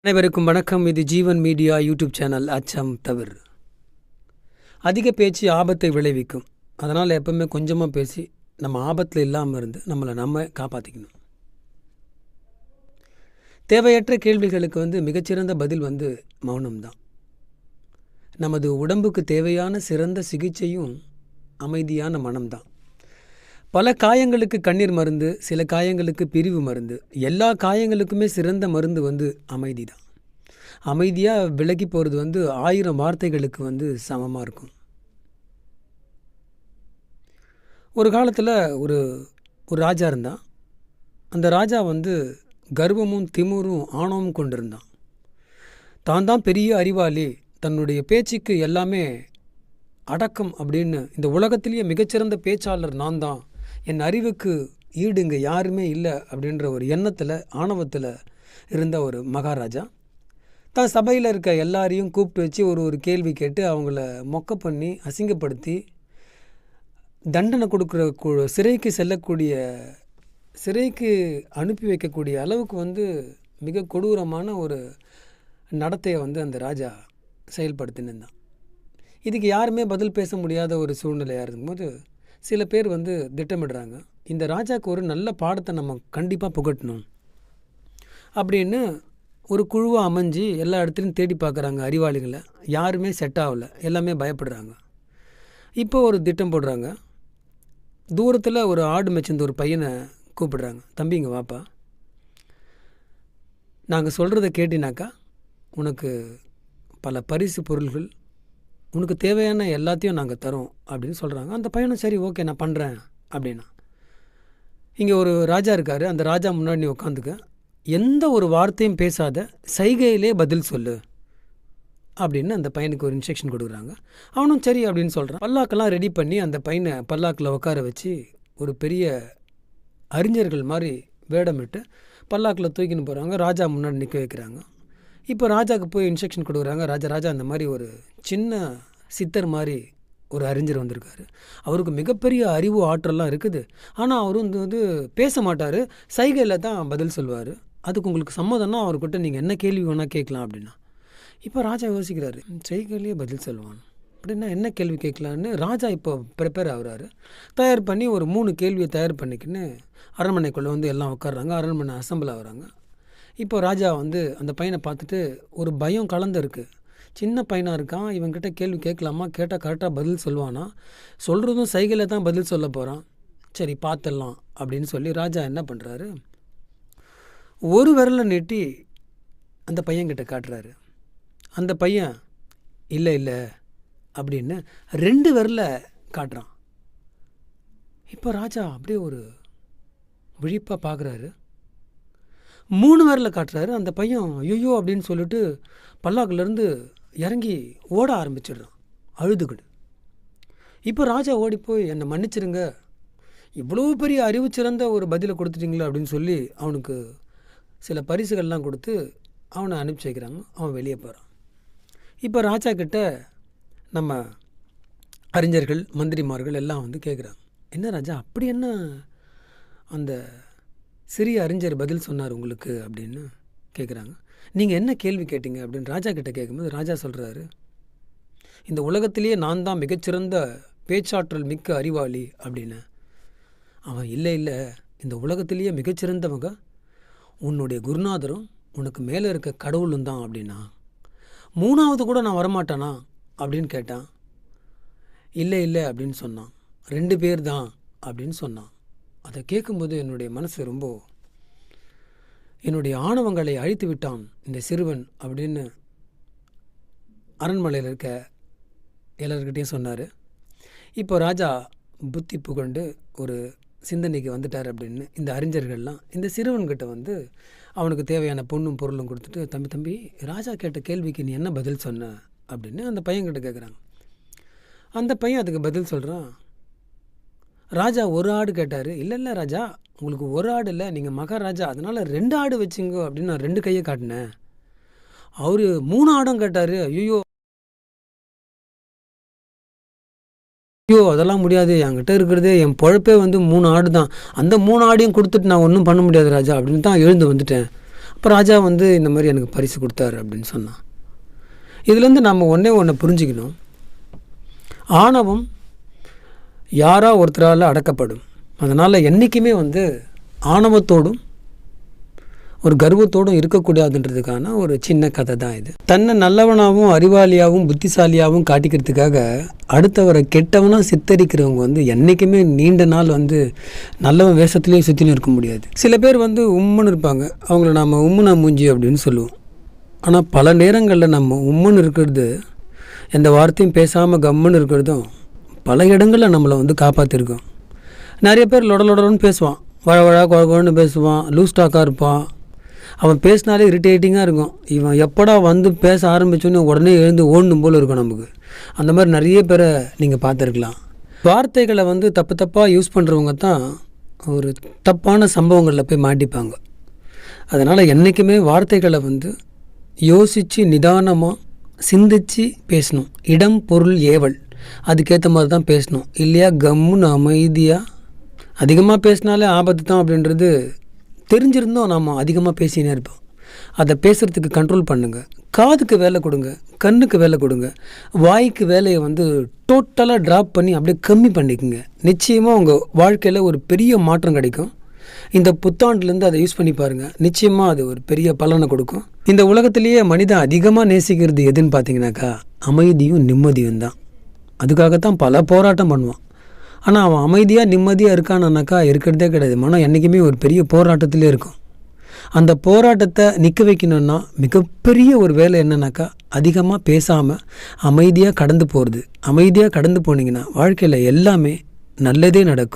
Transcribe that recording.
அனைவருக்கும் வணக்கம். இது ஜீவன் மீடியா யூடியூப் சேனல். அச்சம் தவிர அதிக பேச்சு ஆபத்தை விளைவிக்கும். அதனால் எப்பவுமே கொஞ்சமாக பேசி நம்ம ஆபத்தில் இல்லாமல் இருந்து நம்ம காப்பாற்றிக்கணும். தேவையற்ற கேள்விகளுக்கு மிகச்சிறந்த பதில் மௌனம்தான். நமது உடம்புக்கு தேவையான சிறந்த சிகிச்சையும் அமைதியான மனம்தான். பல காயங்களுக்கு கண்ணீர் மருந்து, சில காயங்களுக்கு பிரிவு மருந்து, எல்லா காயங்களுக்குமே சிறந்த மருந்து அமைதி தான். அமைதியாக விலகி போகிறது 1000 வார்த்தைகளுக்கு சமமாக இருக்கும். ஒரு காலத்தில் ஒரு ஒரு ராஜா இருந்தான். அந்த ராஜா கர்வமும் திமிரும் ஆணவமும் கொண்டிருந்தான். தான் பெரிய அறிவாளி, தன்னுடைய பேச்சுக்கு எல்லாமே அடக்கம் அப்படின்னு, இந்த உலகத்திலேயே மிகச்சிறந்த பேச்சாளர் நான் தான், என் அறிவுக்கு ஈடு இங்கே யாருமே இல்லை அப்படின்ற ஒரு எண்ணத்தில் ஆணவத்தில் இருந்த ஒரு மகாராஜா தான் சபையில் இருக்க எல்லாரையும் கூப்பிட்டு வச்சு ஒரு கேள்வி கேட்டு அவங்கள மொக்க பண்ணி அசிங்கப்படுத்தி தண்டனை கொடுக்குற சிறைக்கு செல்லக்கூடிய, சிறைக்கு அனுப்பி வைக்கக்கூடிய அளவுக்கு மிக கொடூரமான ஒரு நடத்தையை அந்த ராஜா செயல்படுத்தினிருந்தான். இதுக்கு யாருமே பதில் பேச முடியாத ஒரு சூழ்நிலையாக இருக்கும்போது சில பேர் திட்டமிடுறாங்க, இந்த ராஜாவுக்கு ஒரு நல்ல பாடத்தை நம்ம கண்டிப்பாக புகட்டணும் அப்படின்னு ஒரு குழுவாக அமைஞ்சு எல்லா இடத்துலையும் தேடி பார்க்குறாங்க அறிவாளிகளை. யாருமே செட் ஆகலை, எல்லாமே பயப்படுறாங்க. இப்போ ஒரு திட்டம் போடுறாங்க. தூரத்தில் ஒரு ஆடு மேய்ச்சிருந்த ஒரு பையனை கூப்பிடுறாங்க. தம்பி இங்கே வாப்பா, நாங்கள் சொல்கிறத கேட்டினாக்கா உனக்கு பல பரிசு பொருள்கள், உனக்கு தேவையான எல்லாத்தையும் நாங்கள் தரோம் அப்படின்னு சொல்கிறாங்க. அந்த பையனும் சரி ஓகே நான் பண்ணுறேன் அப்படின்னா. இங்கே ஒரு ராஜா இருக்கார். அந்த ராஜா முன்னாடி நீ உட்காந்துக்க, எந்த ஒரு வார்த்தையும் பேசாத, சைகையிலே பதில் சொல்லு அப்படின்னு அந்த பையனுக்கு ஒரு இன்ஸ்ட்ரக்ஷன் கொடுக்குறாங்க. அவனும் சரி அப்படின்னு சொல்கிறான். பல்லாக்கெல்லாம் ரெடி பண்ணி அந்த பையனை பல்லாக்கில் உட்கார வச்சு ஒரு பெரிய அறிஞர்கள் மாதிரி வேடமிட்டு பல்லாக்கில் தூக்கின்னு போகிறாங்க. ராஜா முன்னாடி நிற்க வைக்கிறாங்க. இப்போ ராஜாவுக்கு போய் இன்ஸ்ட்ரக்ஷன் கொடுக்குறாங்க. ராஜா அந்த மாதிரி ஒரு சின்ன சித்தர் மாதிரி ஒரு அறிஞர் வந்திருக்காரு. அவருக்கு மிகப்பெரிய அறிவு ஆற்றல்லாம் இருக்குது. ஆனால் அவர் பேச மாட்டார், சைகையில் தான் பதில் சொல்வார். அதுக்கு உங்களுக்கு சம்மதம்னா அவர்கிட்ட நீங்கள் என்ன கேள்வி வேணால் கேட்கலாம் அப்படின்னா. இப்போ ராஜா யோசிக்கிறாரு, சைகையிலேயே பதில் சொல்லுவான் அப்படின்னா என்ன கேள்வி கேட்கலான்னு ராஜா இப்போ ப்ரிப்பேர் ஆகுறாரு. தயார் பண்ணி ஒரு 3 கேள்வியை தயார் பண்ணிக்கின்னு அரண்மனைக்குள்ளே எல்லாம் உட்காடுறாங்க. அரண்மனை அசம்பிள் ஆகுறாங்க. இப்போ ராஜா அந்த பையனை பார்த்துட்டு ஒரு பயம் கலந்துருக்கு. சின்ன பையனாக இருக்கான், இவன்கிட்ட கேள்வி கேட்கலாமா, கேட்டால் கரெக்டாக பதில் சொல்லுவானா, சொல்கிறதும் சைகையில் தான் பதில் சொல்ல போகிறான், சரி பார்த்துடலாம் அப்படின்னு சொல்லி ராஜா என்ன பண்ணுறாரு, ஒரு விரலை நீட்டி அந்த பையன்கிட்ட காட்டுறாரு. அந்த பையன் இல்லை அப்படின்னு 2 விரலை காட்டுறான். இப்போ ராஜா அப்படியே ஒரு விழிப்பாக பார்க்குறாரு. 3 விரலை காட்டுறாரு. அந்த பையன் ஐயோ அப்படின்னு சொல்லிட்டு பல்லாக்குலேருந்து இறங்கி ஓட ஆரம்பிச்சிடுறான் அழுதுகிடு. இப்போ ராஜா ஓடி போய் என்னை மன்னிச்சிருங்க, இவ்வளோ பெரிய அறிவு சிறந்த ஒரு பதிலை கொடுத்துட்டிங்களே அப்படின்னு சொல்லி அவனுக்கு சில பரிசுகள்லாம் கொடுத்து அவனை அனுப்பிச்சி வைக்கிறாங்க. அவன் வெளியே போகிறான். இப்போ ராஜா கிட்ட நம்ம அறிஞர்கள் மந்திரிமார்கள் எல்லாம் கேட்குறாங்க, என்ன ராஜா அப்படி என்ன அந்த சிறிய அறிஞர் பதில் சொன்னார் உங்களுக்கு அப்படின்னு கேட்குறாங்க. நீங்கள் என்ன கேள்வி கேட்டீங்க அப்படின்னு ராஜா கிட்ட கேட்கும்போது ராஜா சொல்கிறாரு, இந்த உலகத்திலேயே நான் தான் மிகச்சிறந்த பேச்சாற்றல் மிக்க அறிவாளி அப்படின்னு. அவன் இல்லை இந்த உலகத்திலேயே மிகச்சிறந்தவங்க உன்னுடைய குருநாதரும் உனக்கு மேலே இருக்க கடவுளும் தான் அப்படின்னா. 3வது கூட நான் வரமாட்டானா அப்படின்னு கேட்டான். இல்லை அப்படின்னு சொன்னான். 2 பேர் தான் அப்படின்னு சொன்னான். அதை கேட்கும்போது என்னுடைய மனசு ரொம்ப, என்னுடைய ஆணவங்களை அழித்து விட்டான் இந்த சிறுவன் அப்படின்னு அரண்மனையில் இருக்க எல்லார்கிட்டையும் சொன்னார். இப்போ ராஜா புத்தி புகண்டு ஒரு சிந்தனைக்கு வந்துட்டார் அப்படின்னு இந்த அறிஞர்கள்லாம் இந்த சிறுவன்கிட்ட அவனுக்கு தேவையான பொண்ணும் பொருளும் கொடுத்துட்டு, தம்பி ராஜா கேட்ட கேள்விக்கு நீ என்ன பதில் சொன்ன அப்படின்னு அந்த பையன்கிட்ட கேட்குறாங்க. அந்த பையன் அதுக்கு பதில் சொல்கிறான், ராஜா ஒரு ஆடு கேட்டார். இல்லை ராஜா, உங்களுக்கு ஒரு ஆடு இல்லை, நீங்கள் மகாராஜா, அதனால் 2 ஆடு வச்சுங்க அப்படின்னு நான் 2 கையை காட்டினேன். அவர் 3 ஆடும் கேட்டார். ஐயோ அதெல்லாம் முடியாது, என்கிட்ட இருக்கிறதே என் பொழப்பே 3 ஆடு தான், அந்த 3 ஆடையும் கொடுத்துட்டு நான் ஒன்றும் பண்ண முடியாது ராஜா அப்படின்னு தான் எழுந்து வந்துட்டேன் அப்போ ராஜா வந்து இந்த மாதிரி எனக்கு பரிசு கொடுத்தாரு அப்படின்னு சொன்னான். இதுலேருந்து நம்ம ஒன்று புரிஞ்சுக்கணும். ஆணவம் யாரா ஒருத்தரால் அடக்கப்படும். அதனால் என்றைக்குமே வந்து ஆணவத்தோடும் ஒரு கர்வத்தோடும் இருக்கக்கூடாதுன்றதுக்கான ஒரு சின்ன கதை தான் இது. தன்னை நல்லவனாகவும் அறிவாளியாகவும் புத்திசாலியாகவும் காட்டிக்கிறதுக்காக அடுத்தவரை கெட்டவனாக சித்தரிக்கிறவங்க வந்து என்றைக்குமே நீண்ட நாள் வந்து நல்லவன் வேஷத்துலேயே சுற்றின்னு இருக்க முடியாது. சில பேர் வந்து உம்முன்னு இருப்பாங்க, அவங்கள நம்ம உம்முனா மூஞ்சி அப்படின்னு சொல்லுவோம். ஆனால் பல நேரங்களில் நம்ம உம்முன்னு இருக்கிறது, எந்த வார்த்தையும் பேசாமல் கம்முன்னு இருக்கிறதும் பல இடங்களில் நம்மளை வந்து காப்பாற்றிருக்கோம். நிறைய பேர் லொடன்னு பேசுவான், வழ குழன்னு பேசுவான், லூஸ் டாக்காக இருப்பான். அவன் பேசினாலே இரிட்டேட்டிங்காக இருக்கும். இவன் எப்படா வந்து பேச ஆரம்பித்தோன்னே உடனே எழுந்து ஓடணும் போல் இருக்கும் நமக்கு. அந்த மாதிரி நிறைய பேரை நீங்கள் பார்த்துருக்கலாம். வார்த்தைகளை வந்து தப்பாக யூஸ் பண்ணுறவங்க தான் ஒரு தப்பான சம்பவங்களில் போய் மாட்டிப்பாங்க. அதனால் என்றைக்குமே வார்த்தைகளை வந்து யோசித்து நிதானமாக சிந்தித்து பேசணும். இடம் பொருள் ஏவல் அதுக்கேற்ற மாதிரி தான் பேசணும். இல்லையா கம்முன்னு அமைதியாக அதிகமாக பேசினாலே ஆபத்து தான் அப்படின்றது தெரிஞ்சிருந்தோம் நாம் அதிகமாக பேசினே இருப்போம். அதை பேசுகிறதுக்கு கண்ட்ரோல் பண்ணுங்கள். காதுக்கு வேலை கொடுங்க, கண்ணுக்கு வேலை கொடுங்க, வாய்க்கு வேலையை வந்து டோட்டலாக ட்ராப் பண்ணி அப்படியே கம்மி பண்ணிக்கோங்க. நிச்சயமாக உங்கள் வாழ்க்கையில் ஒரு பெரிய மாற்றம் கிடைக்கும். இந்த புத்தாண்டுலேருந்து அதை யூஸ் பண்ணி பாருங்கள். நிச்சயமாக அது ஒரு பெரிய பலனை கொடுக்கும். இந்த உலகத்திலேயே மனிதன் அதிகமாக நேசிக்கிறது எதுன்னு பார்த்தீங்கன்னாக்கா அமைதியும் நிம்மதியும் தான். அதுக்காகத்தான் பல போராட்டம் பண்ணுவான். ஆனால் அவன் அமைதியாக நிம்மதியாக இருக்கானாக்கா இருக்கிறதே கிடையாது. மனம் என்றைக்குமே ஒரு பெரிய போராட்டத்திலே இருக்கும். அந்த போராட்டத்தை நிற்க வைக்கணுன்னா மிகப்பெரிய ஒரு வேலை என்னன்னாக்கா அதிகமாக பேசாமல் அமைதியாக கடந்து போகிறது. அமைதியாக கடந்து போனீங்கன்னா வாழ்க்கையில் எல்லாமே நல்லதே நடக்கும்.